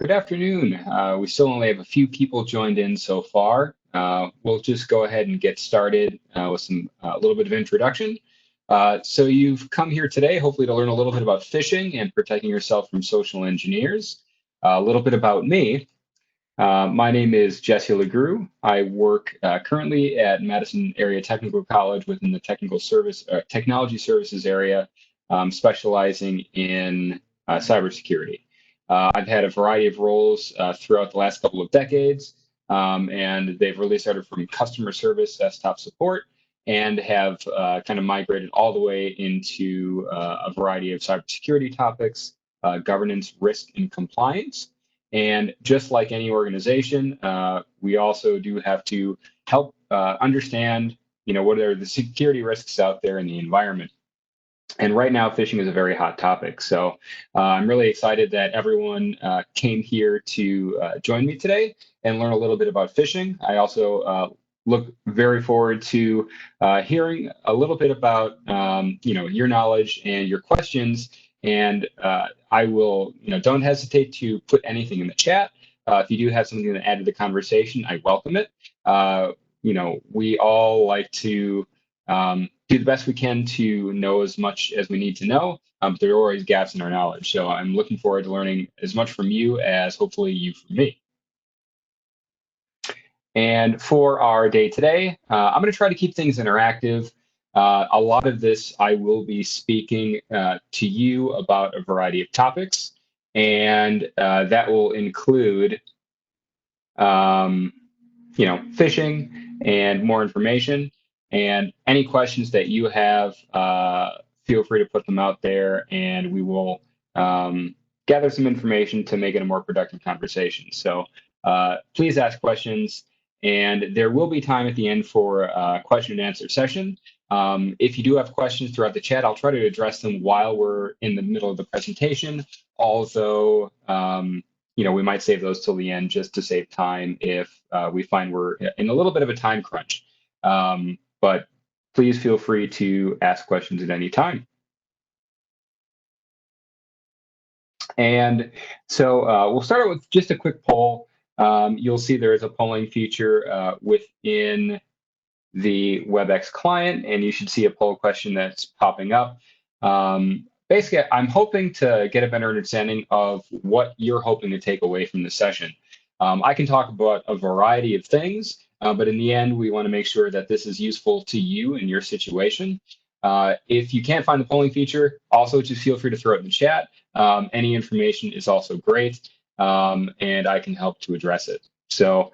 Good afternoon. We still only have a few people joined in so far. We'll just go ahead and get started with a little bit of introduction. So you've come here today, hopefully to learn a little bit about phishing and protecting yourself from social engineers. A little bit about me. My name is Jesse LeGroux. I work currently at Madison Area Technical College within the technology services area, specializing in cybersecurity. I've had a variety of roles throughout the last couple of decades, and they've really started from customer service, desktop support, and have kind of migrated all the way into a variety of cybersecurity topics, governance, risk, and compliance. And just like any organization, we also do have to help understand, what are the security risks out there in the environment. And right now, phishing is a very hot topic. So I'm really excited that everyone came here to join me today and learn a little bit about phishing. I also look very forward to hearing a little bit about, your knowledge and your questions. And I will, don't hesitate to put anything in the chat. If you do have something to add to the conversation, I welcome it. We all like to do the best we can to know as much as we need to know. There are always gaps in our knowledge. So I'm looking forward to learning as much from you as hopefully you from me. And for our day today, I'm going to try to keep things interactive. A lot of this, I will be speaking to you about a variety of topics, and that will include, phishing and more information. And any questions that you have, feel free to put them out there, and we will gather some information to make it a more productive conversation. So please ask questions. And there will be time at the end for a question and answer session. If you do have questions throughout the chat, I'll try to address them while we're in the middle of the presentation. Although, we might save those till the end just to save time if we find we're in a little bit of a time crunch. But please feel free to ask questions at any time. And so we'll start with just a quick poll. You'll see there is a polling feature within the WebEx client, and you should see a poll question that's popping up. Basically, I'm hoping to get a better understanding of what you're hoping to take away from the session. I can talk about a variety of things, but in the end, we want to make sure that this is useful to you and your situation. If you can't find the polling feature, also just feel free to throw it in the chat. Any information is also great, and I can help to address it. So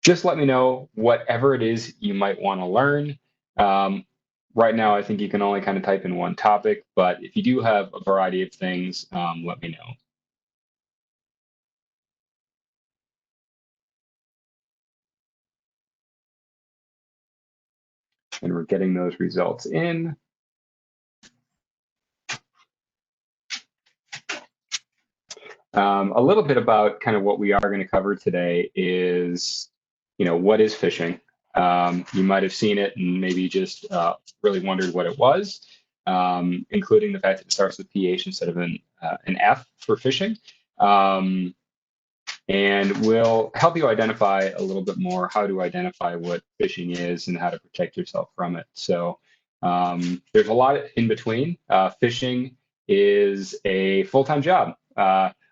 just let me know whatever it is you might want to learn. Right now, I think you can only kind of type in one topic, but if you do have a variety of things, let me know. And we're getting those results in. A little bit about kind of what we are going to cover today is, what is phishing? You might have seen it and maybe just really wondered what it was, including the fact that it starts with PH instead of an F for phishing. And we'll help you identify a little bit more how to identify what phishing is and how to protect yourself from it. So there's a lot in between. Phishing is a full-time job,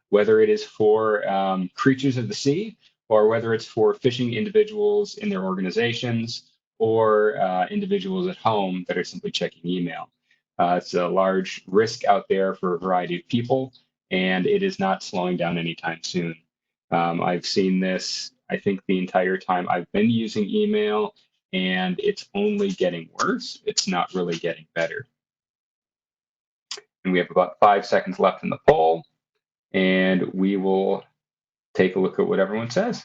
whether it is for creatures of the sea or whether it's for phishing individuals in their organizations or individuals at home that are simply checking email. It's a large risk out there for a variety of people, and it is not slowing down anytime soon. I've seen this, I think, the entire time I've been using email, and it's only getting worse. It's not really getting better. And we have about 5 seconds left in the poll, and we will take a look at what everyone says.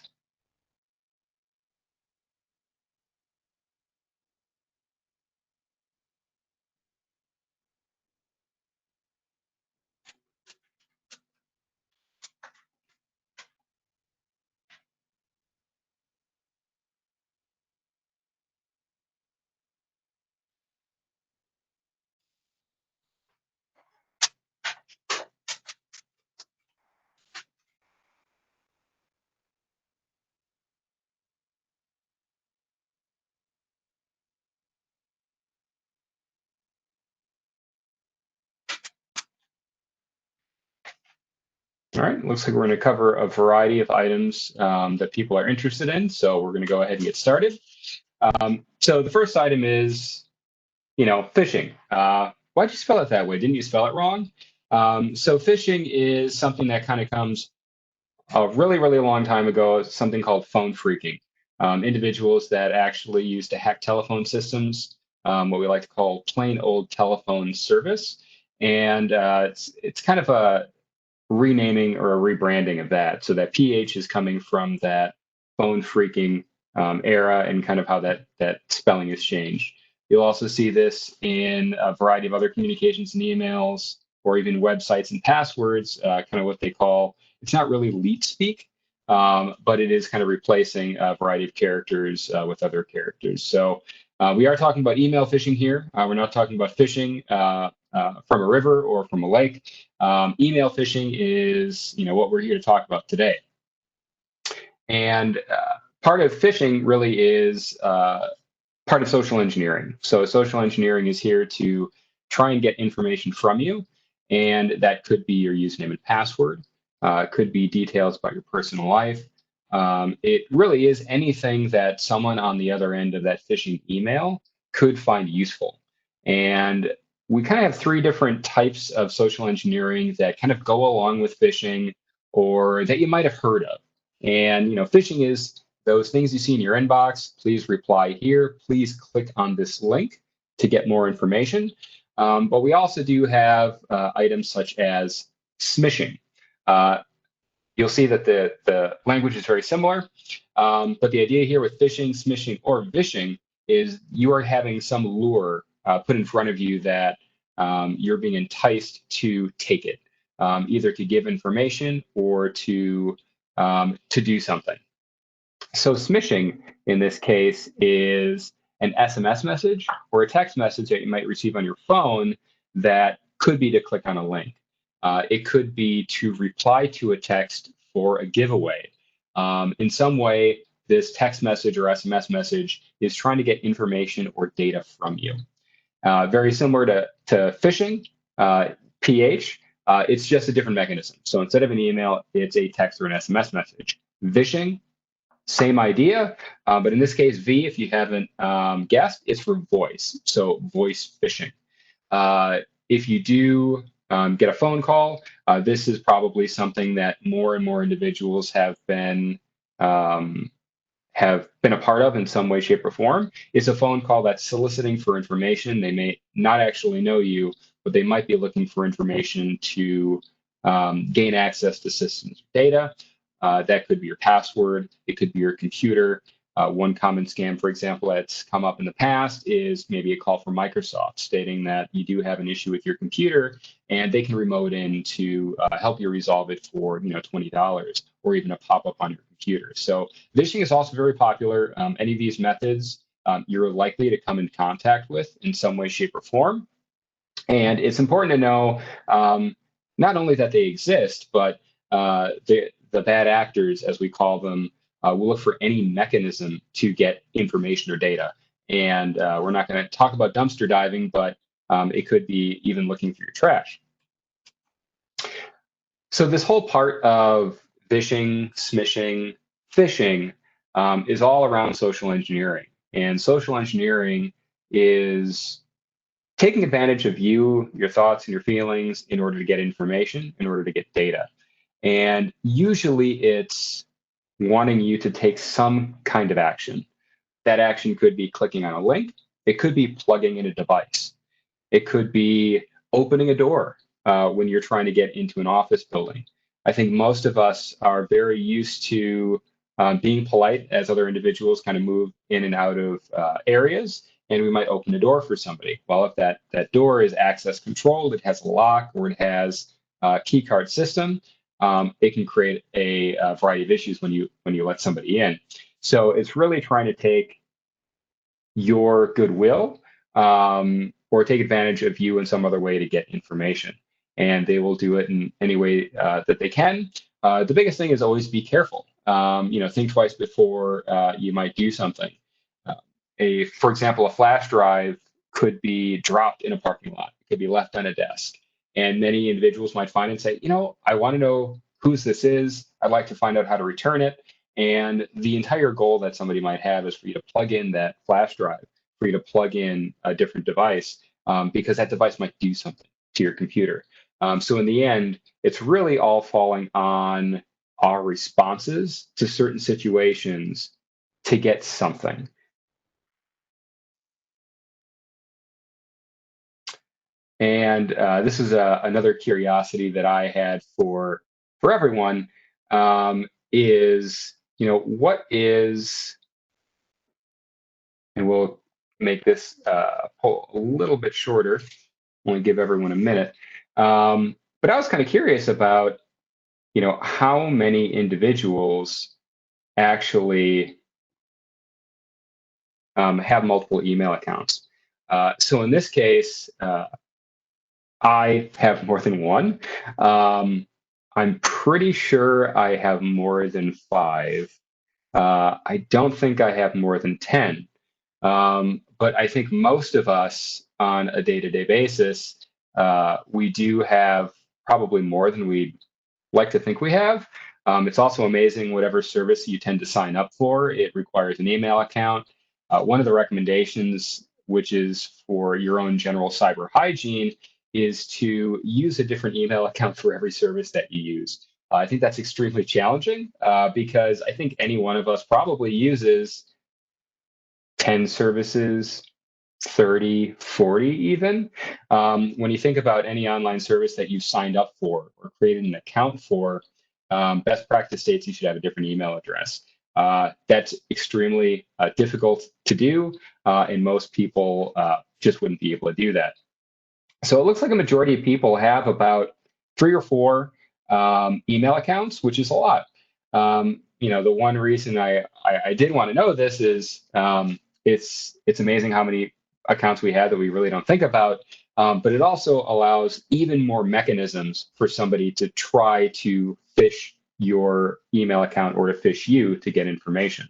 All right, looks like we're going to cover a variety of items that people are interested in. So we're going to go ahead and get started. So the first item is, phishing. Why'd you spell it that way? Didn't you spell it wrong? So phishing is something that kind of comes a really, really long time ago, something called phone phreaking. Individuals that actually used to hack telephone systems, what we like to call plain old telephone service. And it's kind of a renaming or a rebranding of that. So that PH is coming from that phone phreaking era and kind of how that spelling has changed. You'll also see this in a variety of other communications and emails or even websites and passwords, kind of what they call, it's not really leet speak, but it is kind of replacing a variety of characters with other characters. So we are talking about email phishing here. We're not talking about phishing from a river or from a lake. Email phishing is, what we're here to talk about today. And part of phishing really is part of social engineering. So social engineering is here to try and get information from you, and that could be your username and password, could be details about your personal life. It really is anything that someone on the other end of that phishing email could find useful. And we kind of have three different types of social engineering that kind of go along with phishing or that you might have heard of. And phishing is those things you see in your inbox. Please reply here. Please click on this link to get more information. But we also do have items such as smishing. You'll see that the language is very similar, but the idea here with phishing, smishing, or vishing is you are having some lure put in front of you that you're being enticed to take it, either to give information or to do something. So smishing in this case is an SMS message or a text message that you might receive on your phone that could be to click on a link. It could be to reply to a text for a giveaway. In some way, this text message or SMS message is trying to get information or data from you. Very similar to phishing, PH, it's just a different mechanism. So instead of an email, it's a text or an SMS message. Vishing, same idea, but in this case, V, if you haven't guessed, it's for voice. So voice phishing. If you do get a phone call, this is probably something that more and more individuals have been a part of in some way, shape, or form. It's a phone call that's soliciting for information. They may not actually know you, but they might be looking for information to gain access to systems data. That could be your password. It could be your computer. One common scam, for example, that's come up in the past is maybe a call from Microsoft stating that you do have an issue with your computer and they can remote in to help you resolve it for $20 or even a pop-up on your computer. So phishing is also very popular. Any of these methods you're likely to come in contact with in some way, shape, or form. And it's important to know not only that they exist, but the bad actors, as we call them, will look for any mechanism to get information or data. And we're not going to talk about dumpster diving, but it could be even looking through your trash. So this whole part of phishing, smishing, phishing is all around social engineering. And social engineering is taking advantage of you, your thoughts, and your feelings in order to get information, in order to get data. And usually it's wanting you to take some kind of action. That action could be clicking on a link. It could be plugging in a device. It could be opening a door when you're trying to get into an office building. I think most of us are very used to being polite as other individuals kind of move in and out of areas, and we might open a door for somebody. Well, if that door is access controlled, it has a lock, or it has a key card system, it can create a variety of issues when you let somebody in. So it's really trying to take your goodwill or take advantage of you in some other way to get information. And they will do it in any way that they can. The biggest thing is always be careful. Think twice before you might do something. For example, a flash drive could be dropped in a parking lot. It could be left on a desk. And many individuals might find and say, I want to know whose this is. I'd like to find out how to return it. And the entire goal that somebody might have is for you to plug in that flash drive, for you to plug in a different device, because that device might do something to your computer. So in the end, it's really all falling on our responses to certain situations to get something. And this is another curiosity that I had for everyone, is, what is, and we'll make this poll a little bit shorter, only give everyone a minute. But I was kind of curious about, how many individuals actually have multiple email accounts. So in this case, I have more than one. I'm pretty sure I have more than 5. I don't think I have more than 10. But I think most of us on a day-to-day basis, we do have probably more than we'd like to think we have. It's also amazing whatever service you tend to sign up for, it requires an email account. One of the recommendations, which is for your own general cyber hygiene, is to use a different email account for every service that you use. I think that's extremely challenging because I think any one of us probably uses 10 services, 30, 40 even. When you think about any online service that you've signed up for or created an account for, best practice states you should have a different email address. That's extremely difficult to do, and most people just wouldn't be able to do that. So it looks like a majority of people have about 3 or 4 email accounts, which is a lot. The one reason I did want to know this is it's amazing how many accounts we have that we really don't think about, but it also allows even more mechanisms for somebody to try to phish your email account or to phish you to get information.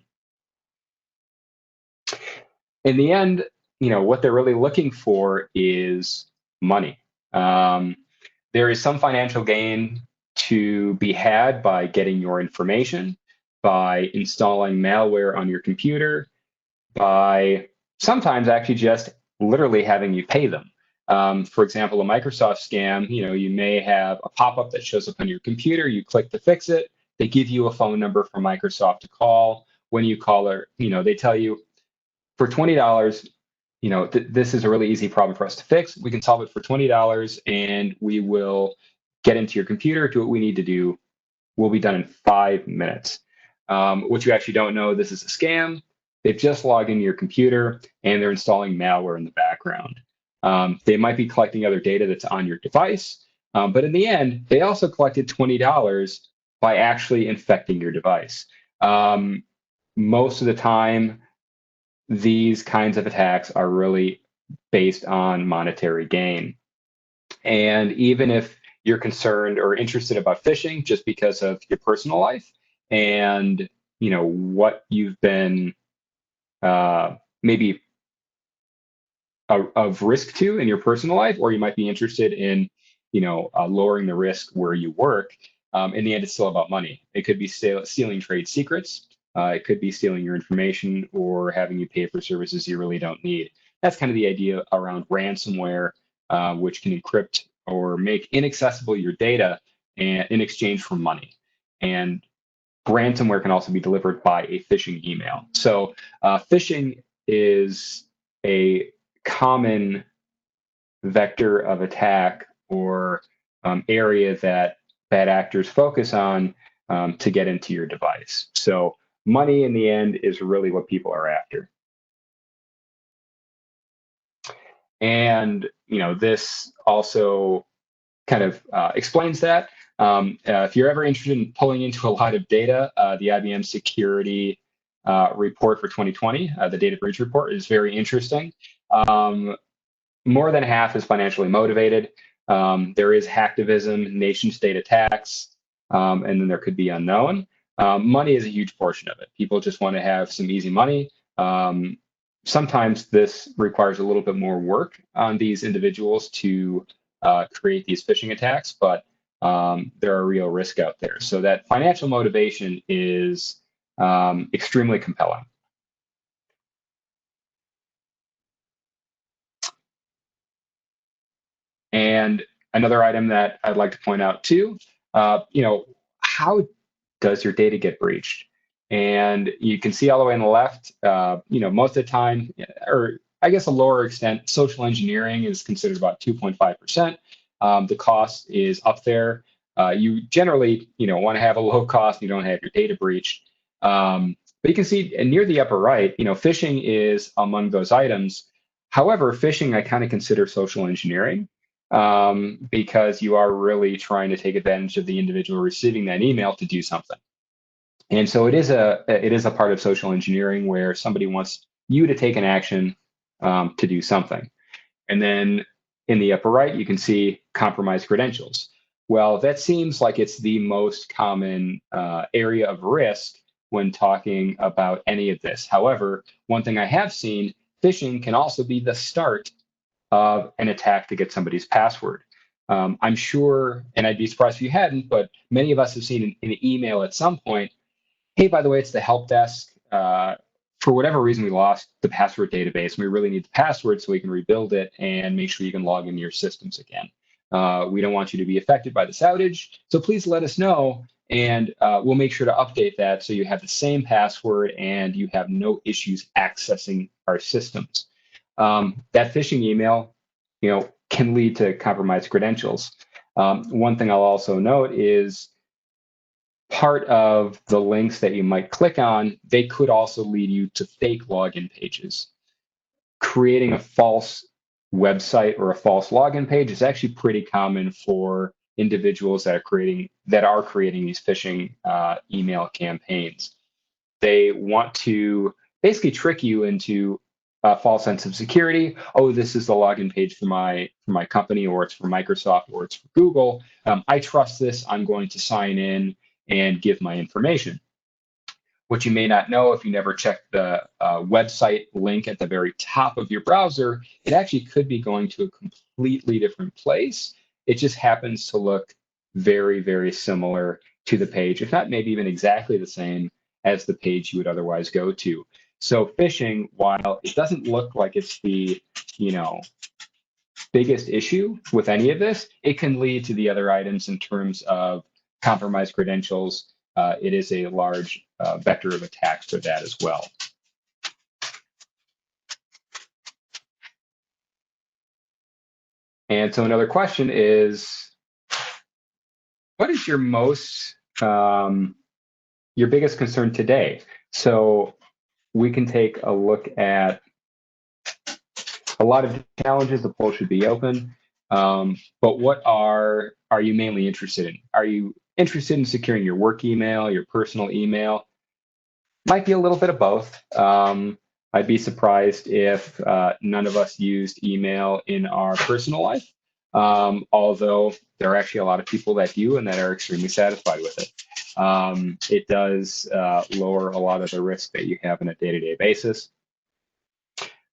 In the end, what they're really looking for is money. There is some financial gain to be had by getting your information, by installing malware on your computer, by sometimes actually just literally having you pay them. For example, a Microsoft scam, you may have a pop-up that shows up on your computer, you click to fix it, they give you a phone number from Microsoft to call. When you call her, they tell you, for $20, this is a really easy problem for us to fix. We can solve it for $20 and we will get into your computer, do what we need to do. We'll be done in 5 minutes. What you actually don't know, this is a scam. They've just logged into your computer and they're installing malware in the background. They might be collecting other data that's on your device, but in the end, they also collected $20 by actually infecting your device. Most of the time, these kinds of attacks are really based on monetary gain. And even if you're concerned or interested about phishing just because of your personal life and what you've been maybe of risk to in your personal life, or you might be interested in lowering the risk where you work, in the end it's still about money. It could be stealing trade secrets. It could be stealing your information or having you pay for services you really don't need. That's kind of the idea around ransomware, which can encrypt or make inaccessible your data in exchange for money. And ransomware can also be delivered by a phishing email. So phishing is a common vector of attack or area that bad actors focus on to get into your device. So money in the end is really what people are after. And this also kind of explains that. If you're ever interested in pulling into a lot of data, the IBM security report for 2020, the data breach report, is very interesting. More than half is financially motivated. There is hacktivism, nation state attacks, and then there could be unknown. Money is a huge portion of it. People just want to have some easy money. Sometimes this requires a little bit more work on these individuals to create these phishing attacks, but there are real risk out there. So that financial motivation is extremely compelling. And another item that I'd like to point out too, how does your data get breached? And you can see all the way on the left, most of the time, or I guess a lower extent, social engineering is considered about 2.5%. The cost is up there. You generally, want to have a low cost. You don't have your data breached. But you can see near the upper right, phishing is among those items. However, phishing I kind of consider social engineering because you are really trying to take advantage of the individual receiving that email to do something. And so it is a part of social engineering where somebody wants you to take an action to do something. And then in the upper right, you can see compromised credentials. Well, that seems like it's the most common area of risk when talking about any of this. However, one thing I have seen, phishing can also be the start of an attack to get somebody's password. I'm sure, and I'd be surprised if you hadn't, but many of us have seen an email at some point, hey, by the way, it's the help desk. For whatever reason, we lost the password database. We really need the password so we can rebuild it and make sure you can log into your systems again. We don't want you to be affected by this outage, so please let us know, and we'll make sure to update that so you have the same password and you have no issues accessing our systems. That phishing email, can lead to compromised credentials. One thing I'll also note is part of the links that you might click on, they could also lead you to fake login pages. Creating a false website or a false login page is actually pretty common for individuals that are creating these phishing email campaigns. They want to basically trick you into a false sense of security. Oh, this is the login page for my company, or it's for Microsoft, or it's for Google. I trust this. I'm going to sign in and give my information. What you may not know, if you never check the website link at the very top of your browser, it actually could be going to a completely different place. It just happens to look very, very similar to the page, if not maybe even exactly the same as the page you would otherwise go to. So phishing, while it doesn't look like it's the, biggest issue with any of this, it can lead to the other items in terms of compromised credentials. It is a large vector of attack for that as well. And so another question is, what is your biggest concern today? So we can take a look at a lot of challenges. The poll should be open. But what are you mainly interested in? Are you interested in securing your work email, your personal email? Might be a little bit of both. I'd be surprised if none of us used email in our personal life, although there are actually a lot of people that do and that are extremely satisfied with it. It does lower a lot of the risk that you have on a day-to-day basis.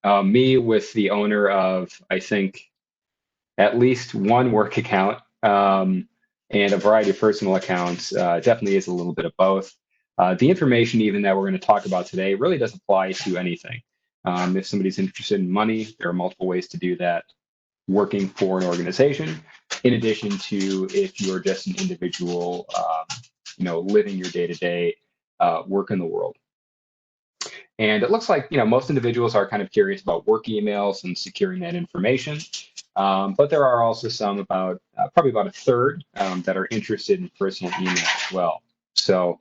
Me, with the owner of, I think, at least one work account and a variety of personal accounts, definitely is a little bit of both. The information even that we're going to talk about today really does apply to anything. If somebody's interested in money, there are multiple ways to do that working for an organization, in addition to if you're just an individual, living your day-to-day work in the world. And it looks like, most individuals are kind of curious about work emails and securing that information. But there are also some, probably about a third, that are interested in personal email as well. So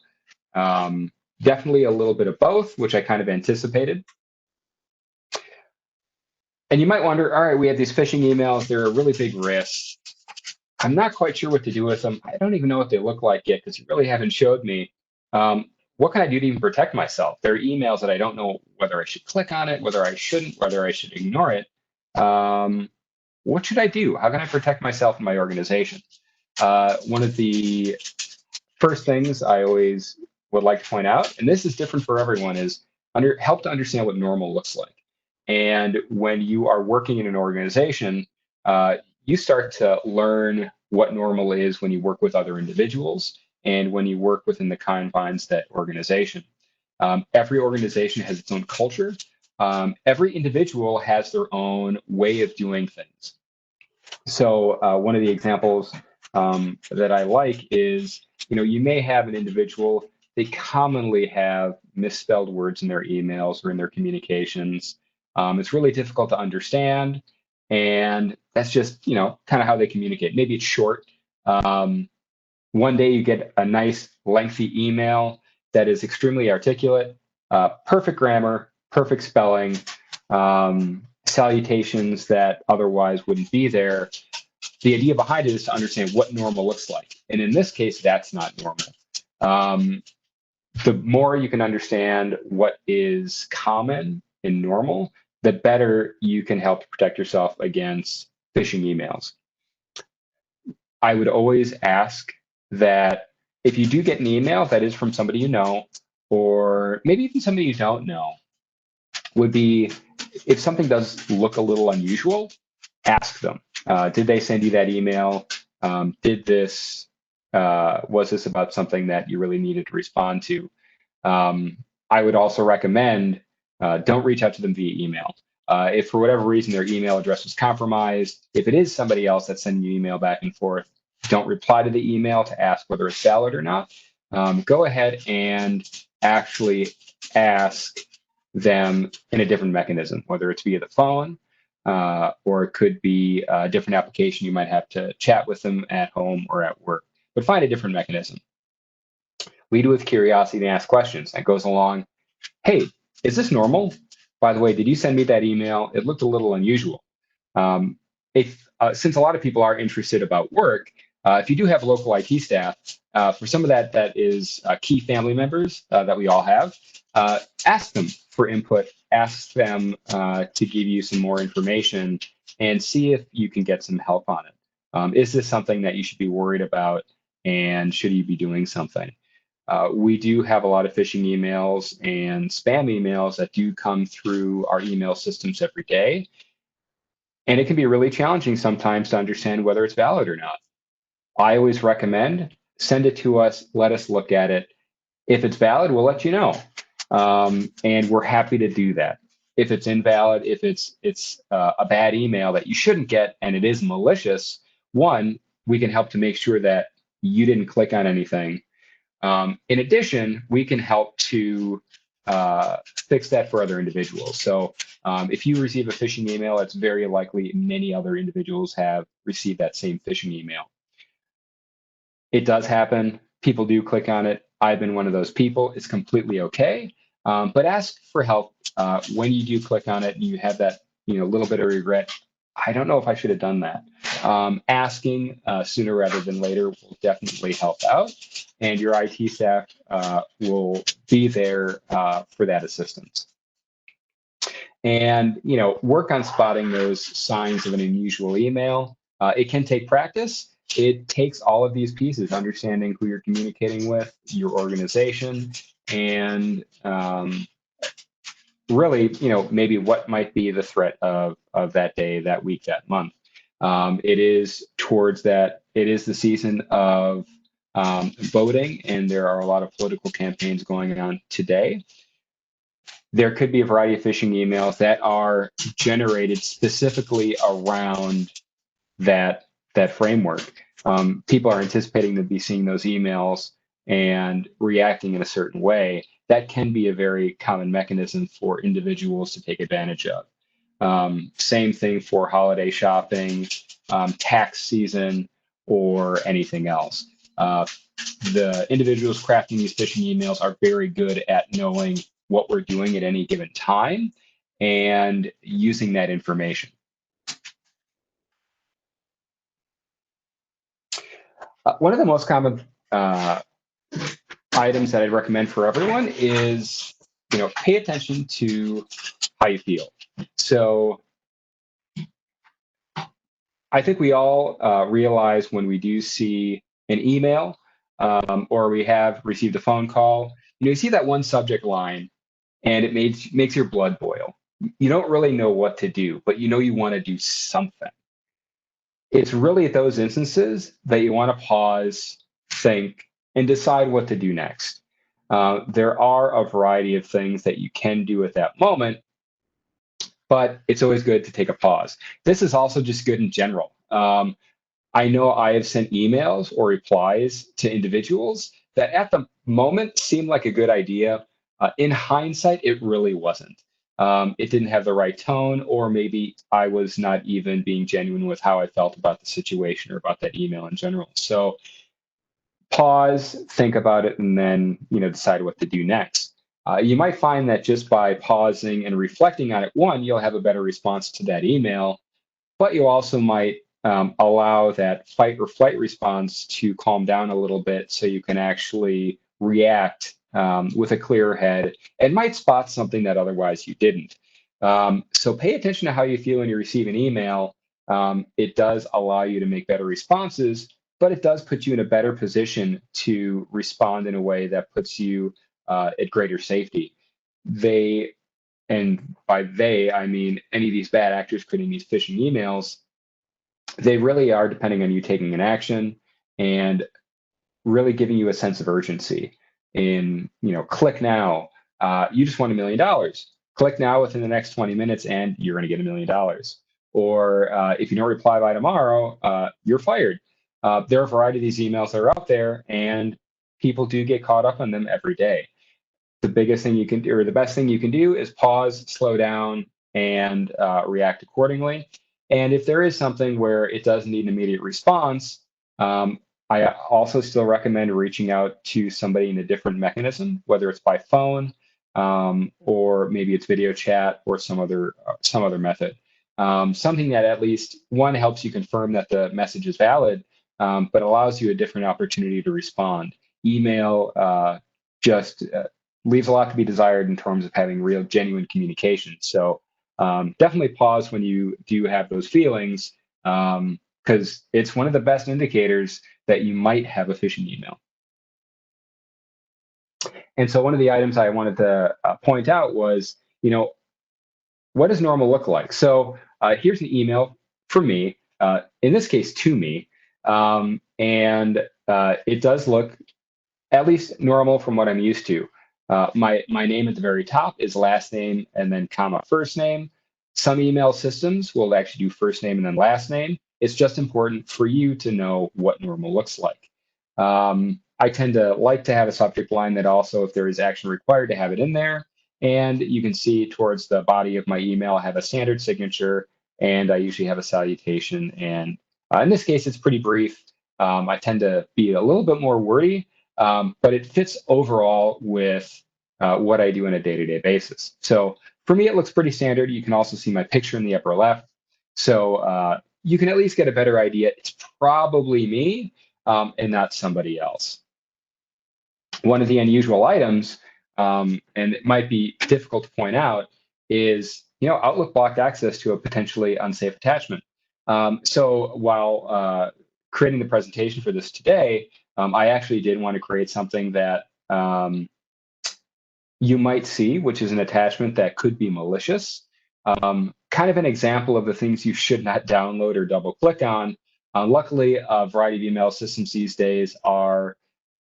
definitely a little bit of both, which I kind of anticipated. And you might wonder, all right, we have these phishing emails. They're a really big risk. I'm not quite sure what to do with them. I don't even know what they look like yet because you really haven't showed me. What can I do to even protect myself? There are emails that I don't know whether I should click on it, whether I shouldn't, whether I should ignore it. What should I do? How can I protect myself and my organization? One of the first things I always would like to point out, and this is different for everyone, is help to understand what normal looks like. And when you are working in an organization, you start to learn what normal is when you work with other individuals and when you work within the confines of that organization. Every organization has its own culture. Every individual has their own way of doing things. So one of the examples that I like is, you may have an individual, they commonly have misspelled words in their emails or in their communications. It's really difficult to understand. And that's just, kind of how they communicate. Maybe it's short. One day you get a nice lengthy email that is extremely articulate, perfect grammar, perfect spelling, salutations that otherwise wouldn't be there. The idea behind it is to understand what normal looks like. And in this case, that's not normal. The more you can understand what is common and normal, the better you can help to protect yourself against phishing emails. I would always ask that if you do get an email that is from somebody you know, or maybe even somebody you don't know, would be if something does look a little unusual, ask them. Did they send you that email? Was this about something that you really needed to respond to? I would also recommend don't reach out to them via email. If for whatever reason their email address was compromised, if it is somebody else that's sending you email back and forth, don't reply to the email to ask whether it's valid or not. Go ahead and actually ask them in a different mechanism, whether it's via the phone, or it could be a different application. You might have to chat with them at home or at work, but find a different mechanism. Lead with curiosity and ask questions. That goes along, hey, is this normal? By the way, did you send me that email? It looked a little unusual. Since a lot of people are interested about work, if you do have local IT staff, for some of that is key family members that we all have, ask them for input, ask them to give you some more information, and see if you can get some help on it. Is this something that you should be worried about, and should you be doing something? We do have a lot of phishing emails and spam emails that do come through our email systems every day. And it can be really challenging sometimes to understand whether it's valid or not. I always recommend send it to us, let us look at it. If it's valid, we'll let you know. And we're happy to do that. If it's invalid, if it's a bad email that you shouldn't get and it is malicious, one, we can help to make sure that you didn't click on anything. In addition, we can help to fix that for other individuals. So if you receive a phishing email, it's very likely many other individuals have received that same phishing email. It does happen. People do click on it. I've been one of those people. It's completely okay. But ask for help when you do click on it and you have that little bit of regret. I don't know if I should have done that. Asking sooner rather than later will definitely help out, and your IT staff will be there for that assistance. And work on spotting those signs of an unusual email. It can take practice. It takes all of these pieces, understanding who you're communicating with, your organization, and really, maybe what might be the threat of that day, that week, that month. It is the season of voting, and there are a lot of political campaigns going on today. There could be a variety of phishing emails that are generated specifically around that framework. People are anticipating to be seeing those emails and reacting in a certain way. That can be a very common mechanism for individuals to take advantage of. Same thing for holiday shopping, tax season, or anything else. The individuals crafting these phishing emails are very good at knowing what we're doing at any given time and using that information. One of the most common items that I'd recommend for everyone is, pay attention to how you feel. So I think we all realize when we do see an email or we have received a phone call, you see that one subject line and it makes your blood boil. You don't really know what to do, but you want to do something. It's really at those instances that you want to pause, think, and decide what to do next. There are a variety of things that you can do at that moment, but it's always good to take a pause. This is also just good in general. I know I have sent emails or replies to individuals that at the moment seemed like a good idea. In hindsight, it really wasn't. It didn't have the right tone, or maybe I was not even being genuine with how I felt about the situation or about that email in general. So pause, think about it, and then decide what to do next. You might find that just by pausing and reflecting on it, one, you'll have a better response to that email, but you also might allow that fight or flight response to calm down a little bit so you can actually react with a clearer head and might spot something that otherwise you didn't. So pay attention to how you feel when you receive an email. It does allow you to make better responses, but it does put you in a better position to respond in a way that puts you at greater safety. They, and by they, I mean any of these bad actors creating these phishing emails, they really are depending on you taking an action and really giving you a sense of urgency in, click now. You just won $1 million. Click now within the next 20 minutes and you're going to get $1 million. Or if you don't reply by tomorrow, you're fired. There are a variety of these emails that are out there, and people do get caught up on them every day. The biggest thing you can do, or the best thing you can do, is pause, slow down, and react accordingly. And if there is something where it does need an immediate response, I also still recommend reaching out to somebody in a different mechanism, whether it's by phone, or maybe it's video chat or some other method. Something that at least one helps you confirm that the message is valid, but allows you a different opportunity to respond. Email just leaves a lot to be desired in terms of having real, genuine communication. So definitely pause when you do have those feelings, because it's one of the best indicators that you might have a phishing email. And so one of the items I wanted to point out was, what does normal look like? So here's an email from me, in this case to me, and it does look at least normal from what I'm used to. My name at the very top is last name and then comma first name. Some email systems will actually do first name and then last name. It's just important for you to know what normal looks like. I tend to like to have a subject line that also, if there is action required, to have it in there. And you can see towards the body of my email, I have a standard signature, and I usually have a salutation. And in this case, it's pretty brief. I tend to be a little bit more wordy, but it fits overall with what I do on a day-to-day basis. So for me, it looks pretty standard. You can also see my picture in the upper left. So you can at least get a better idea. It's probably me and not somebody else. One of the unusual items, and it might be difficult to point out, is Outlook blocked access to a potentially unsafe attachment. So while creating the presentation for this today, I actually did want to create something that you might see, which is an attachment that could be malicious. Kind of an example of the things you should not download or double click on. Luckily, a variety of email systems these days are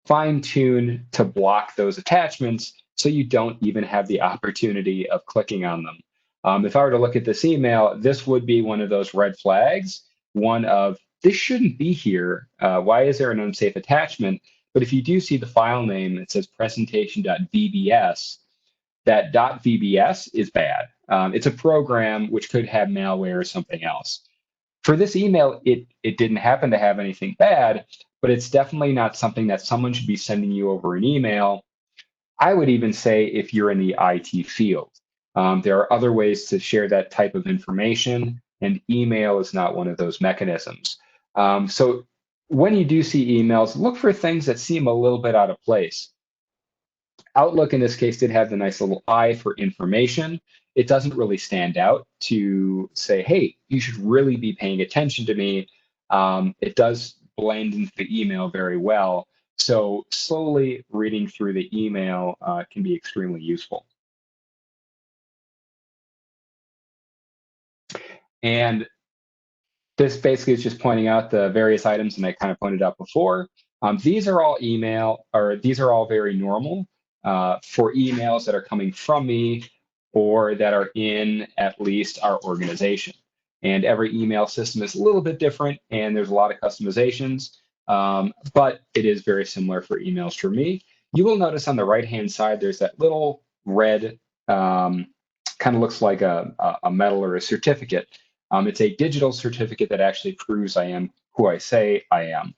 fine-tuned to block those attachments, so you don't even have the opportunity of clicking on them. If I were to look at this email, this would be one of those red flags, one of, this shouldn't be here. Why is there an unsafe attachment? But if you do see the file name, it says presentation.vbs. That .vbs is bad. It's a program which could have malware or something else. For this email, it didn't happen to have anything bad, but it's definitely not something that someone should be sending you over an email. I would even say if you're in the IT field. There are other ways to share that type of information, and email is not one of those mechanisms. So when you do see emails, look for things that seem a little bit out of place. Outlook in this case did have the nice little eye for information. It doesn't really stand out to say, hey, you should really be paying attention to me. It does blend into the email very well. So slowly reading through the email can be extremely useful. And This basically is just pointing out the various items that I kind of pointed out before. These are all these are all very normal for emails that are coming from me or that are in at least our organization. And every email system is a little bit different and there's a lot of customizations, but it is very similar for emails for me. You will notice on the right-hand side, there's that little red, kind of looks like a medal or a certificate. It's a digital certificate that actually proves I am who I say I am.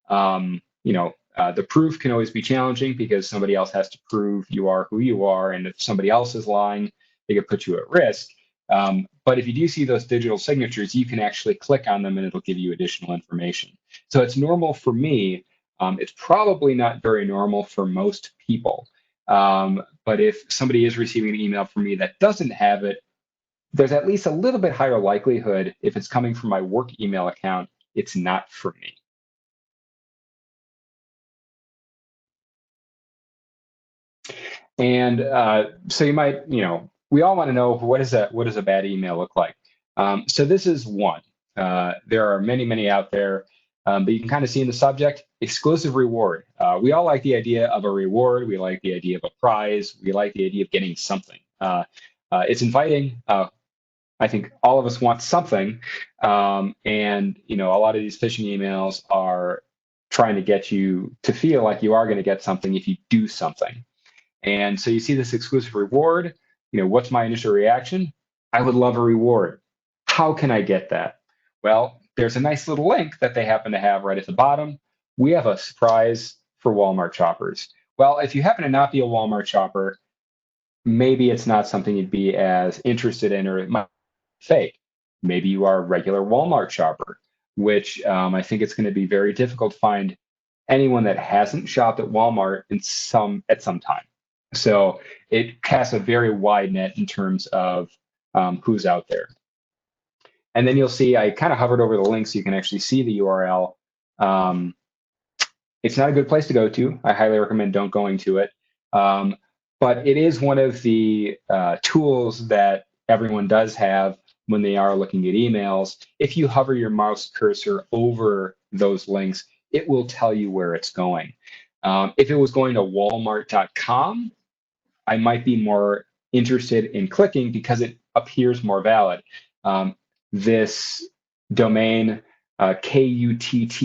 The proof can always be challenging because somebody else has to prove you are who you are. And if somebody else is lying, they could put you at risk. But if you do see those digital signatures, you can actually click on them and it'll give you additional information. So it's normal for me. It's probably not very normal for most people. But if somebody is receiving an email from me that doesn't have it, there's at least a little bit higher likelihood if it's coming from my work email account, it's not for me. And so you might, we all want to know what does a bad email look like? So this is one. There are many, many out there, but you can kind of see in the subject, exclusive reward. We all like the idea of a reward. We like the idea of a prize. We like the idea of getting something. It's inviting. I think all of us want something, and a lot of these phishing emails are trying to get you to feel like you are going to get something if you do something. And so you see this exclusive reward. What's my initial reaction? I would love a reward. How can I get that? Well, there's a nice little link that they happen to have right at the bottom. We have a surprise for Walmart shoppers. Well, if you happen to not be a Walmart shopper, maybe it's not something you'd be as interested in, or it might be fake. Maybe you are a regular Walmart shopper, which I think it's going to be very difficult to find anyone that hasn't shopped at Walmart at some time. So it casts a very wide net in terms of who's out there. And then you'll see I kind of hovered over the link so you can actually see the URL. It's not a good place to go to. I highly recommend don't going to it. But it is one of the tools that everyone does have when they are looking at emails. If you hover your mouse cursor over those links, it will tell you where it's going. If it was going to walmart.com, I might be more interested in clicking because it appears more valid. This domain, kutt.it,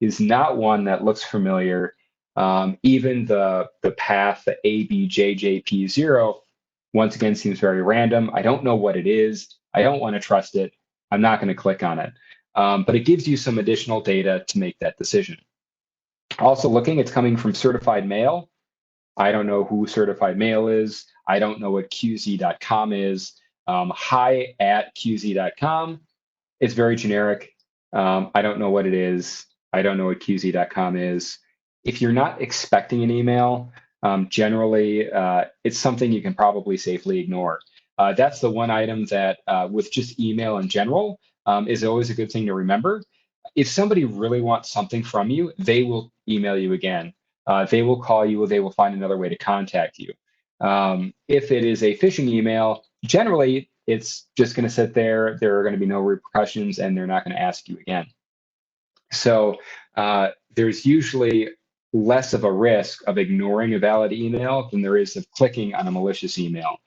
is not one that looks familiar. Even the path, the ABJJP0, once again seems very random. I don't know what it is. I don't want to trust it. I'm not going to click on it. But it gives you some additional data to make that decision. Also looking, it's coming from certified mail. I don't know who certified mail is. I don't know what qz.com is. Hi@qz.com. It's very generic. I don't know what it is. I don't know what qz.com is. If you're not expecting an email, generally, it's something you can probably safely ignore. That's the one item that with just email in general is always a good thing to remember. If somebody really wants something from you, they will email you again. They will call you, or they will find another way to contact you. If it is a phishing email, generally, it's just going to sit there. There are going to be no repercussions, and they're not going to ask you again. So there's usually less of a risk of ignoring a valid email than there is of clicking on a malicious email.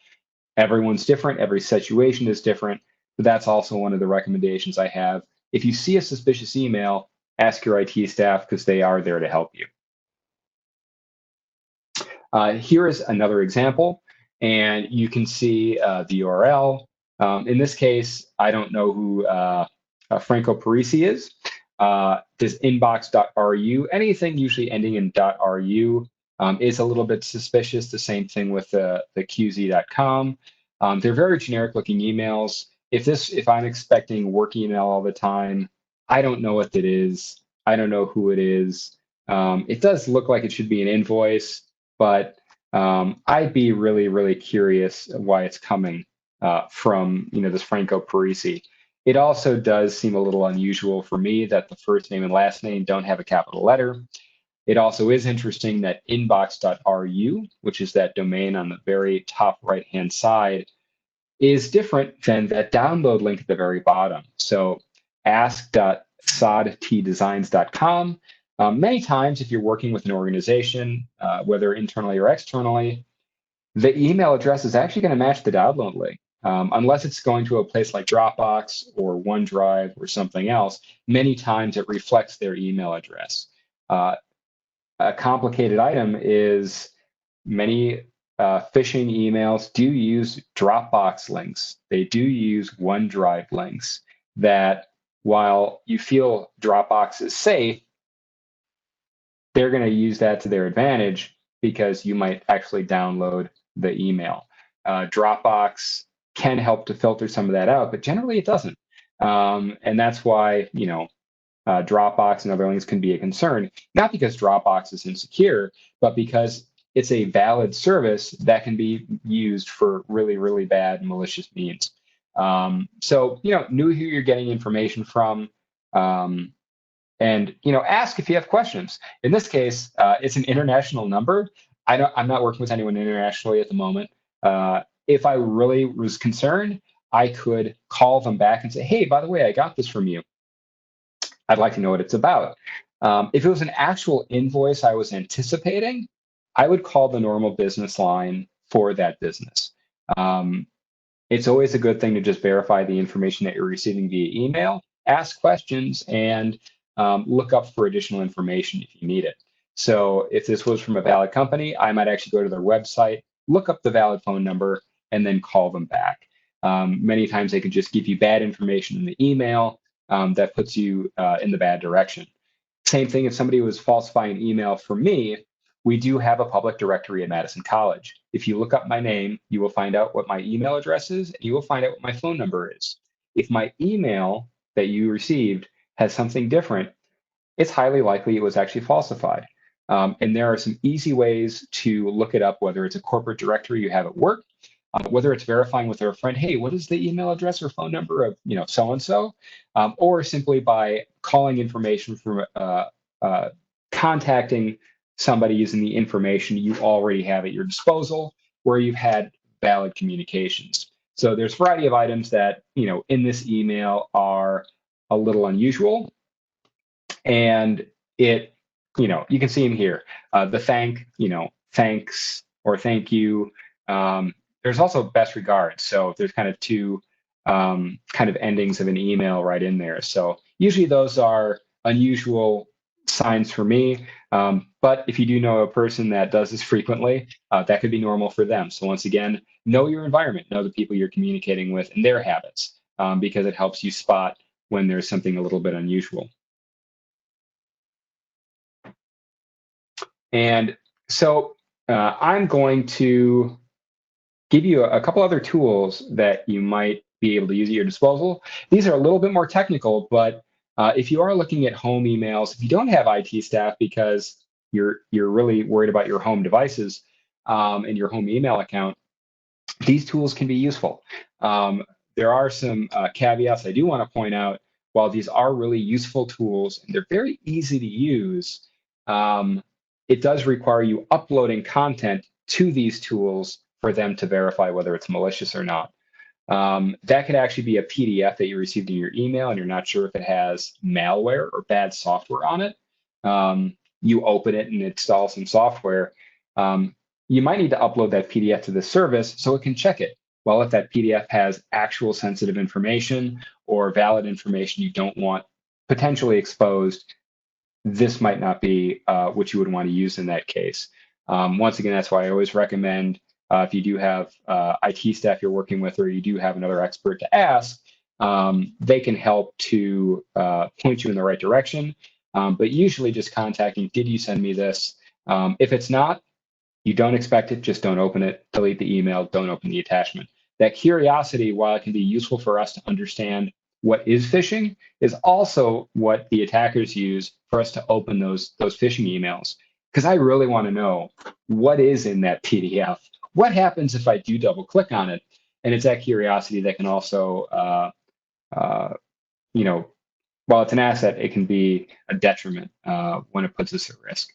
Everyone's different. Every situation is different. But that's also one of the recommendations I have. If you see a suspicious email, ask your IT staff because they are there to help you. Here is another example, and you can see the URL. In this case, I don't know who Franco Parisi is. This inbox.ru, anything usually ending in .ru is a little bit suspicious. The same thing with the qz.com. They're very generic looking emails. If I'm expecting work email all the time, I don't know what it is. I don't know who it is. It does look like it should be an invoice, but I'd be really, really curious why it's coming from this Franco Parisi. It also does seem a little unusual for me that the first name and last name don't have a capital letter. It also is interesting that inbox.ru, which is that domain on the very top right-hand side, is different than that download link at the very bottom. So ask.sodtdesigns.com. Many times, if you're working with an organization, whether internally or externally, the email address is actually going to match the download link. Unless it's going to a place like Dropbox or OneDrive or something else, many times it reflects their email address. A complicated item is many phishing emails do use Dropbox links. They do use OneDrive links that, while you feel Dropbox is safe, they're going to use that to their advantage because you might actually download the email. Dropbox can help to filter some of that out, but generally it doesn't. And that's why, Dropbox and other links can be a concern, not because Dropbox is insecure, but because it's a valid service that can be used for really, really bad malicious means. So, know who you're getting information from. And ask if you have questions. In this case, it's an international number. I'm not working with anyone internationally at the moment. If I really was concerned, I could call them back and say, hey, by the way, I got this from you. I'd like to know what it's about. If it was an actual invoice I was anticipating, I would call the normal business line for that business. It's always a good thing to just verify the information that you're receiving via email, ask questions, and look up for additional information if you need it. So if this was from a valid company, I might actually go to their website, look up the valid phone number, and then call them back. Many times they can just give you bad information in the email that puts you in the bad direction. Same thing if somebody was falsifying an email for me. We do have a public directory at Madison College. If you look up my name, you will find out what my email address is, and you will find out what my phone number is. If my email that you received has something different, it's highly likely it was actually falsified. And there are some easy ways to look it up, whether it's a corporate directory you have at work, whether it's verifying with a friend, hey, what is the email address or phone number of so-and-so, or simply by calling information from contacting somebody using the information you already have at your disposal where you've had valid communications. So there's a variety of items that in this email are a little unusual, and you can see them here. The thanks or thank you. There's also best regards. So there's kind of two kind of endings of an email right in there. So usually those are unusual signs for me. But if you do know a person that does this frequently, that could be normal for them. So once again, know your environment, know the people you're communicating with and their habits, because it helps you spot when there's something a little bit unusual. And so I'm going to give you a couple other tools that you might be able to use at your disposal. These are a little bit more technical, but if you are looking at home emails, if you don't have IT staff because you're really worried about your home devices and your home email account, these tools can be useful. There are some caveats I do want to point out. While these are really useful tools and they're very easy to use, it does require you uploading content to these tools for them to verify whether it's malicious or not. That could actually be a PDF that you received in your email and you're not sure if it has malware or bad software on it. You open it and install some software. You might need to upload that PDF to the service so it can check it. Well, if that PDF has actual sensitive information or valid information you don't want potentially exposed, this might not be what you would want to use in that case. Once again, that's why I always recommend if you do have IT staff you're working with or you do have another expert to ask, they can help to point you in the right direction. But usually just contacting, did you send me this? If it's not, you don't expect it, just don't open it, delete the email, don't open the attachment. That curiosity, while it can be useful for us to understand what is phishing, is also what the attackers use for us to open those phishing emails. Because I really want to know what is in that PDF. What happens if I do double click on it? And it's that curiosity that can also, while it's an asset, it can be a detriment when it puts us at risk.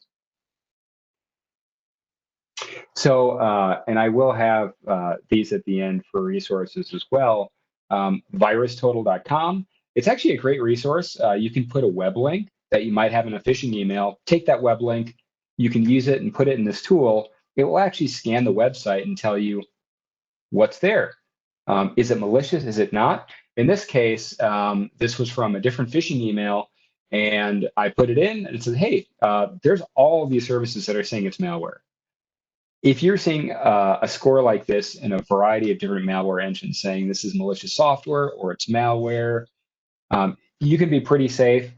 And I will have these at the end for resources as well. VirusTotal.com. It's actually a great resource. You can put a web link that you might have in a phishing email, take that web link, you can use it and put it in this tool. It will actually scan the website and tell you what's there. Is it malicious? Is it not? In this case, this was from a different phishing email, and I put it in, and it says, hey, there's all these services that are saying it's malware. If you're seeing a score like this in a variety of different malware engines saying this is malicious software or it's malware, you can be pretty safe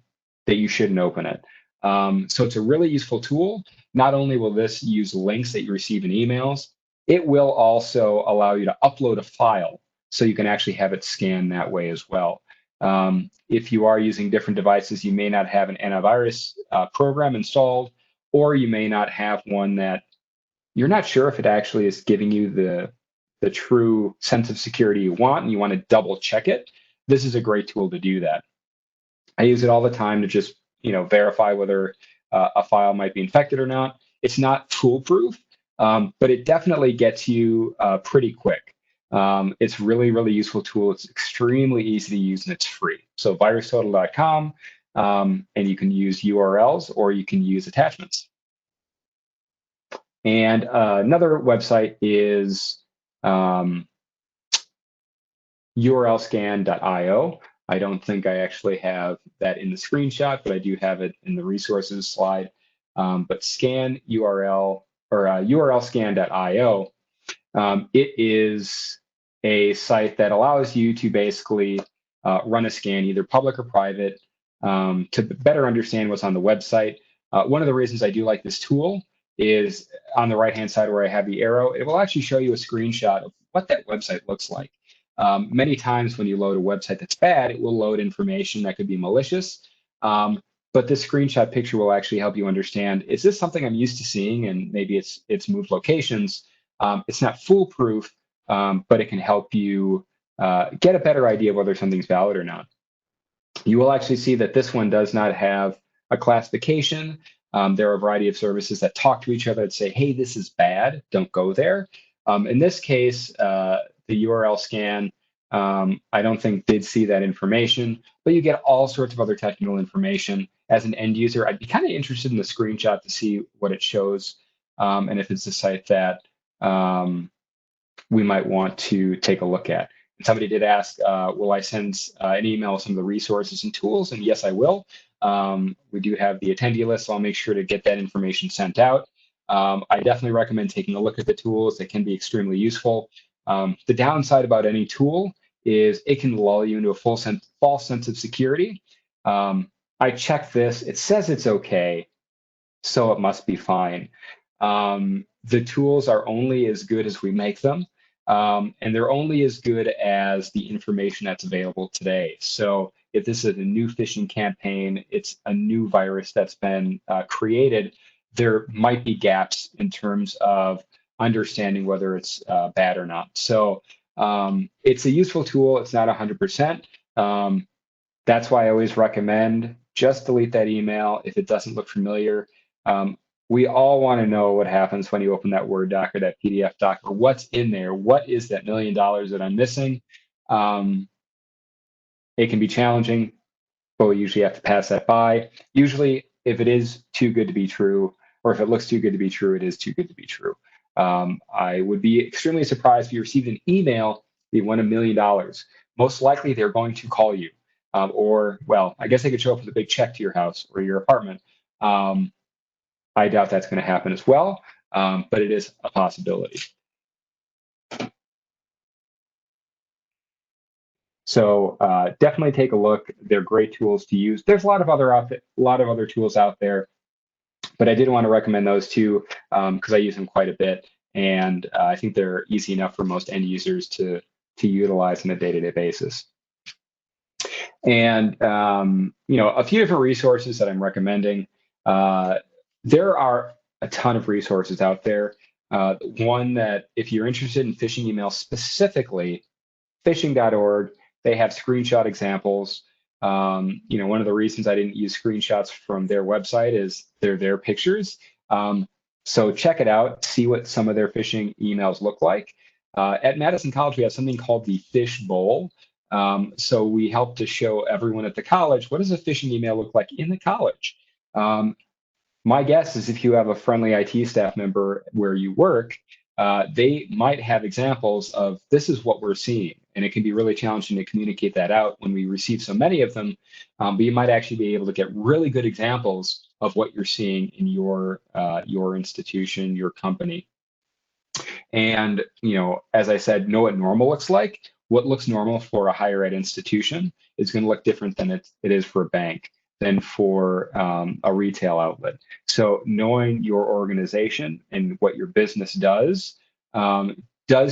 that you shouldn't open it. So it's a really useful tool. Not only will this use links that you receive in emails, it will also allow you to upload a file so you can actually have it scanned that way as well. If you are using different devices, you may not have an antivirus program installed, or you may not have one that you're not sure if it actually is giving you the true sense of security you want, and you want to double check it. This is a great tool to do that. I use it all the time to just verify whether a file might be infected or not. It's not foolproof, but it definitely gets you pretty quick. It's really, really useful tool. It's extremely easy to use and it's free. So virustotal.com, and you can use URLs or you can use attachments. And another website is URLscan.io. I don't think I actually have that in the screenshot, but I do have it in the resources slide. But scan URL or URLscan.io, it is a site that allows you to basically run a scan, either public or private, to better understand what's on the website. One of the reasons I do like this tool is on the right-hand side where I have the arrow, it will actually show you a screenshot of what that website looks like. Many times when you load a website that's bad, it will load information that could be malicious. But this screenshot picture will actually help you understand, is this something I'm used to seeing? And maybe it's moved locations. It's not foolproof, but it can help you get a better idea of whether something's valid or not. You will actually see that this one does not have a classification. There are a variety of services that talk to each other that say, hey, this is bad, don't go there. In this case, the URL scan, I don't think did see that information, but you get all sorts of other technical information. As an end user, I'd be kind of interested in the screenshot to see what it shows, and if it's a site that we might want to take a look at. And somebody did ask, will I send an email with some of the resources and tools? And yes, I will. We do have the attendee list, so I'll make sure to get that information sent out. I definitely recommend taking a look at the tools. They can be extremely useful. The downside about any tool is it can lull you into a false sense of security. I checked this. It says it's okay, so it must be fine. The tools are only as good as we make them. And they're only as good as the information that's available today. So if this is a new phishing campaign, it's a new virus that's been created, there might be gaps in terms of understanding whether it's bad or not. So it's a useful tool. It's not 100%. That's why I always recommend just delete that email if it doesn't look familiar. We all want to know what happens when you open that Word doc or that PDF doc, or what's in there. What is that $1 million that I'm missing? It can be challenging, but we usually have to pass that by. Usually, if it is too good to be true, or if it looks too good to be true, it is too good to be true. I would be extremely surprised if you received an email that you won $1 million. Most likely, they're going to call you. Or, well, I guess they could show up with a big check to your house or your apartment. I doubt that's going to happen as well, but it is a possibility. So definitely take a look. They're great tools to use. There's a lot of other tools out there, but I did want to recommend those two because I use them quite a bit, and I think they're easy enough for most end users to utilize on a day-to-day basis. And a few different resources that I'm recommending. There are a ton of resources out there. One that, if you're interested in phishing emails specifically, phishing.org, they have screenshot examples. One of the reasons I didn't use screenshots from their website is they're their pictures. So check it out, see what some of their phishing emails look like. At Madison College, we have something called the Fish Bowl. So we help to show everyone at the college, what does a phishing email look like in the college? Um, my guess is if you have a friendly IT staff member where you work, they might have examples of this is what we're seeing. And it can be really challenging to communicate that out when we receive so many of them. But you might actually be able to get really good examples of what you're seeing in your institution, your company. And, as I said, know what normal looks like. What looks normal for a higher ed institution is going to look different than it is for a bank, than for a retail outlet. So knowing your organization and what your business does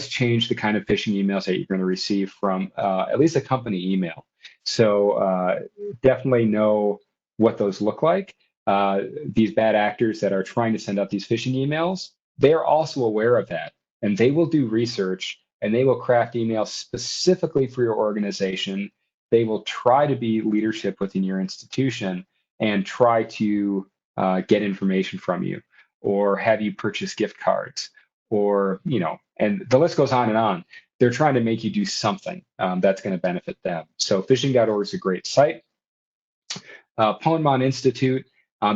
change the kind of phishing emails that you're going to receive from at least a company email. So definitely know what those look like. These bad actors that are trying to send out these phishing emails, they are also aware of that, and they will do research and they will craft emails specifically for your organization. They will try to be leadership within your institution and try to get information from you or have you purchase gift cards or, and the list goes on and on. They're trying to make you do something that's going to benefit them. So phishing.org is a great site. Ponemon Institute,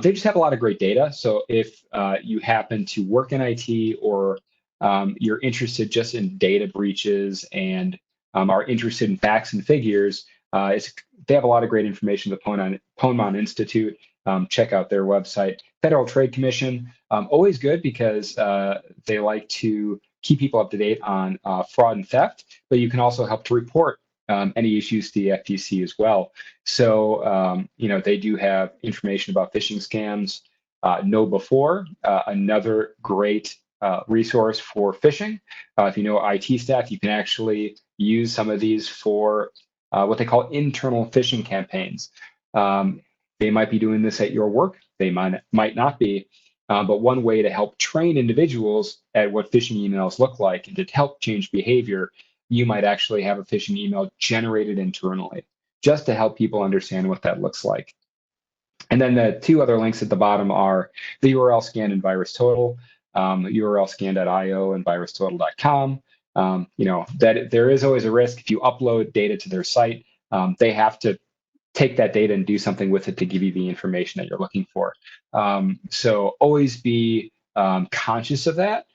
they just have a lot of great data. So if you happen to work in IT or you're interested just in data breaches and are interested in facts and figures, they have a lot of great information. The Ponemon Institute, check out their website. Federal Trade Commission, always good because they like to keep people up to date on fraud and theft, but you can also help to report any issues to the FTC as well. So, they do have information about phishing scams. KnowBe4, another great resource for phishing. If you know IT staff, you can actually use some of these for what they call internal phishing campaigns. They might be doing this at your work. They might not be. But one way to help train individuals at what phishing emails look like and to help change behavior, you might actually have a phishing email generated internally just to help people understand what that looks like. And then the two other links at the bottom are the URLscan and VirusTotal, URLscan.io and VirusTotal.com. That there is always a risk if you upload data to their site, they have to take that data and do something with it to give you the information that you're looking for. So always be conscious of that.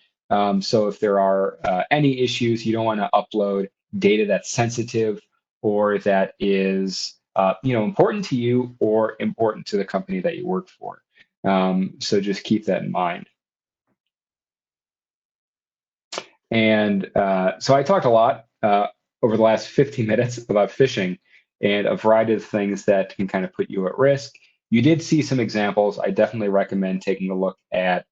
So if there are any issues, you don't want to upload data that's sensitive or that is important to you or important to the company that you work for. So just keep that in mind. And so I talked a lot over the last 15 minutes about phishing and a variety of things that can kind of put you at risk. You did see some examples. I definitely recommend taking a look at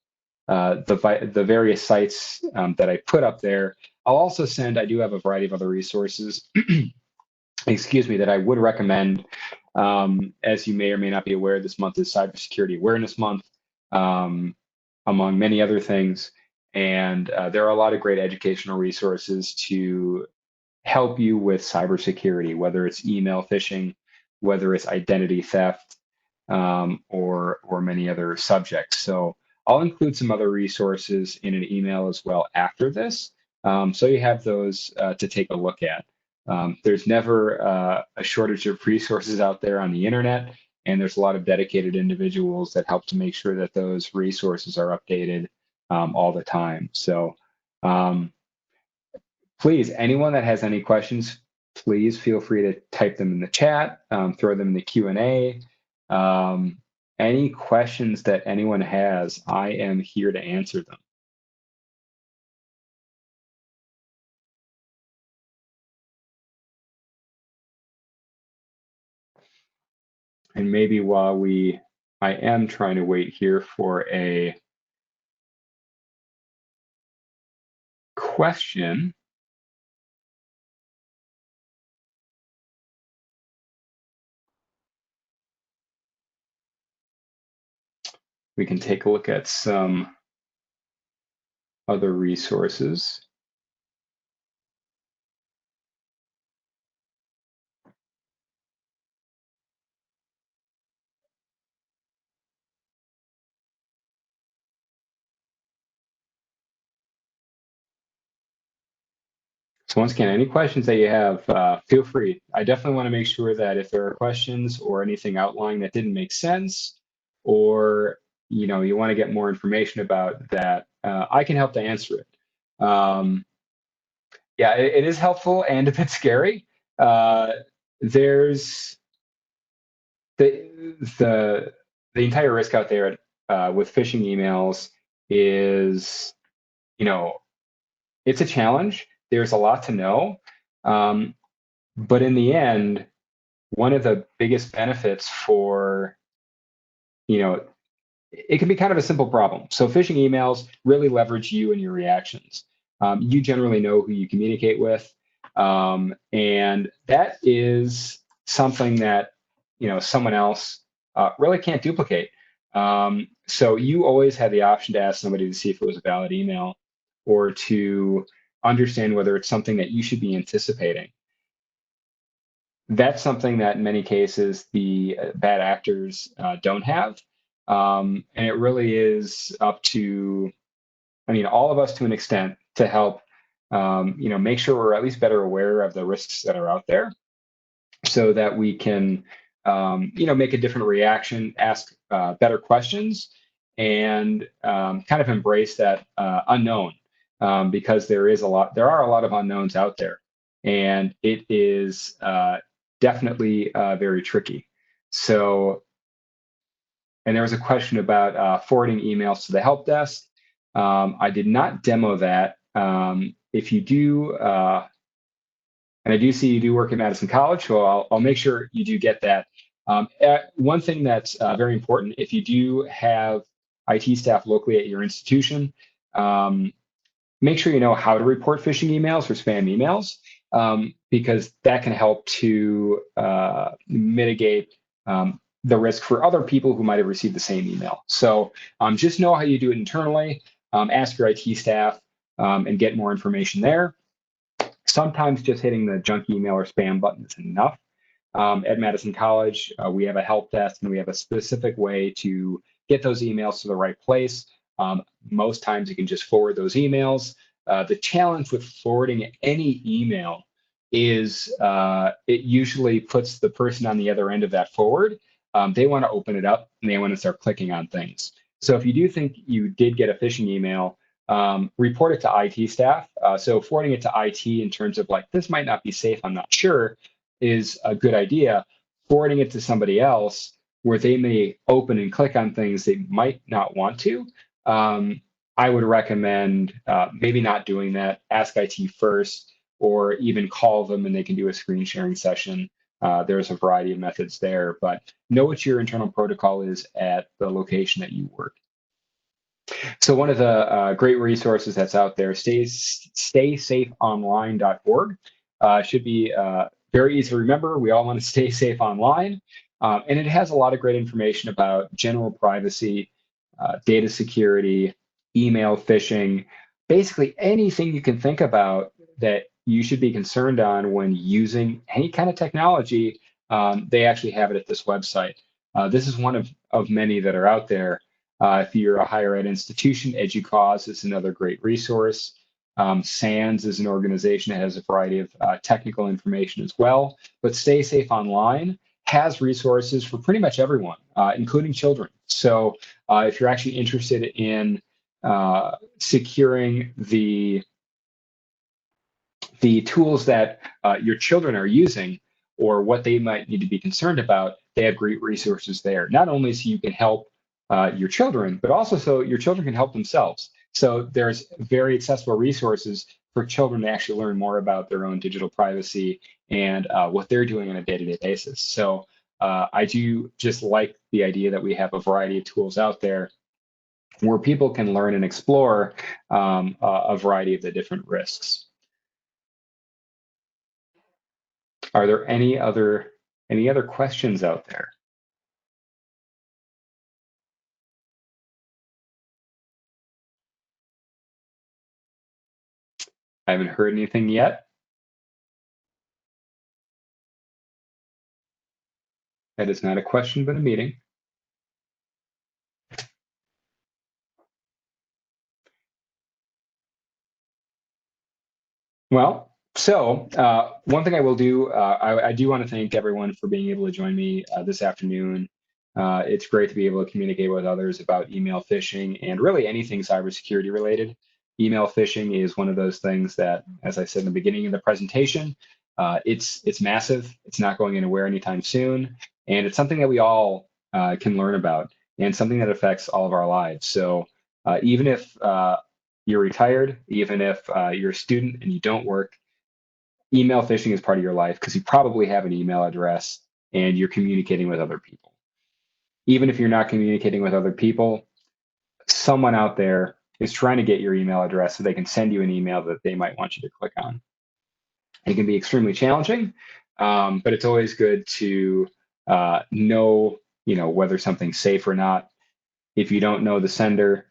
the various sites that I put up there. I do have a variety of other resources, excuse me, that I would recommend. As you may or may not be aware, this month is Cybersecurity Awareness Month, among many other things. And there are a lot of great educational resources to help you with cybersecurity, whether it's email phishing, whether it's identity theft, or many other subjects. So I'll include some other resources in an email as well after this, so you have those to take a look at. There's never a shortage of resources out there on the internet, and there's a lot of dedicated individuals that help to make sure that those resources are updated all the time. So please, anyone that has any questions, please feel free to type them in the chat, throw them in the Q&A. Any questions that anyone has, I am here to answer them. And maybe while I am trying to wait here for a question. We can take a look at some other resources. So once again, any questions that you have, feel free. I definitely want to make sure that if there are questions or anything outlying that didn't make sense, or you want to get more information about that, I can help to answer it. Yeah, it is helpful and a bit scary. There's the the entire risk out there with phishing emails is, you know, it's a challenge. There's a lot to know, um, but in the end, one of the biggest benefits for you know it can be kind of a simple problem. So phishing emails really leverage you and your reactions. You generally know who you communicate with, and that is something that someone else really can't duplicate. So you always have the option to ask somebody to see if it was a valid email, or to understand whether it's something that you should be anticipating. That's something that in many cases the bad actors don't have. And it really is up to, I mean, all of us to an extent to help, make sure we're at least better aware of the risks that are out there, so that we can, make a different reaction, ask better questions, and kind of embrace that unknown, because there are a lot of unknowns out there, and it is definitely very tricky. So, and there was a question about forwarding emails to the help desk. I did not demo that. If you do, and I do see you do work at Madison College, so I'll make sure you do get that. One thing that's very important, if you do have IT staff locally at your institution, make sure you know how to report phishing emails or spam emails, because that can help to mitigate the risk for other people who might have received the same email. So just know how you do it internally, ask your IT staff, and get more information there. Sometimes just hitting the junk email or spam button is enough. At Madison College, we have a help desk, and we have a specific way to get those emails to the right place. Most times you can just forward those emails. The challenge with forwarding any email is it usually puts the person on the other end of that forward. They want to open it up and they want to start clicking on things. So if you do think you did get a phishing email, report it to IT staff. So forwarding it to IT in terms of like, this might not be safe, I'm not sure, is a good idea. Forwarding it to somebody else where they may open and click on things they might not want to, I would recommend maybe not doing that. Ask IT first, or even call them and they can do a screen sharing session. There's a variety of methods there, but know what your internal protocol is at the location that you work. So one of the great resources that's out there, staysafeonline.org, should be very easy to remember. We all want to stay safe online. And it has a lot of great information about general privacy, data security, email phishing, basically anything you can think about that you should be concerned on when using any kind of technology. They actually have it at this website. This is one of many that are out there. If you're a higher ed institution, EDUCAUSE is another great resource. SANS is an organization that has a variety of technical information as well. But Stay Safe Online has resources for pretty much everyone, including children. So if you're actually interested in securing the tools that your children are using, or what they might need to be concerned about, they have great resources there. Not only so you can help your children, but also so your children can help themselves. So there's very accessible resources for children to actually learn more about their own digital privacy and what they're doing on a day-to-day basis. So I do just like the idea that we have a variety of tools out there where people can learn and explore a variety of the different risks. Are there any other questions out there? I haven't heard anything yet. That is not a question, but a meeting. Well, So one thing I will do, I do want to thank everyone for being able to join me this afternoon. It's great to be able to communicate with others about email phishing and really anything cybersecurity related. Email phishing is one of those things that, as I said in the beginning of the presentation, it's massive. It's not going anywhere anytime soon, and it's something that we all can learn about, and something that affects all of our lives. So even if you're retired, even if you're a student and you don't work, email phishing is part of your life because you probably have an email address and you're communicating with other people. Even if you're not communicating with other people, someone out there is trying to get your email address so they can send you an email that they might want you to click on. It can be extremely challenging, but it's always good to know, whether something's safe or not. If you don't know the sender,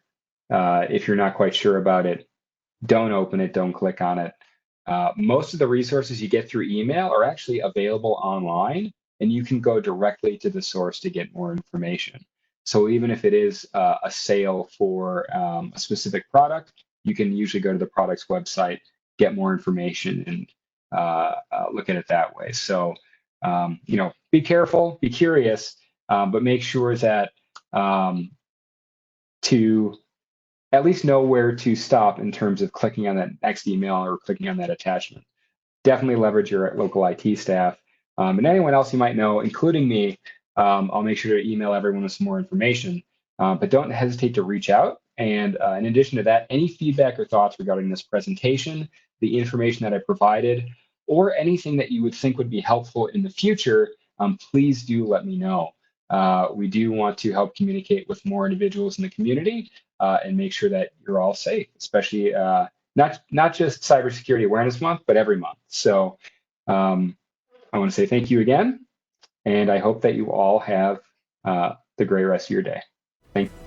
if you're not quite sure about it, don't open it, don't click on it. Most of the resources you get through email are actually available online, and you can go directly to the source to get more information. So even if it is a sale for a specific product, you can usually go to the product's website, get more information, and look at it that way. So, be careful, be curious, but make sure that to at least know where to stop in terms of clicking on that next email or clicking on that attachment. Definitely leverage your local IT staff and anyone else you might know, including me. I'll make sure to email everyone with some more information, but don't hesitate to reach out. And in addition to that, any feedback or thoughts regarding this presentation, the information that I provided, or anything that you would think would be helpful in the future, please do let me know. We do want to help communicate with more individuals in the community and make sure that you're all safe, especially not just Cybersecurity Awareness Month, but every month. So I want to say thank you again, and I hope that you all have the great rest of your day. Thank you.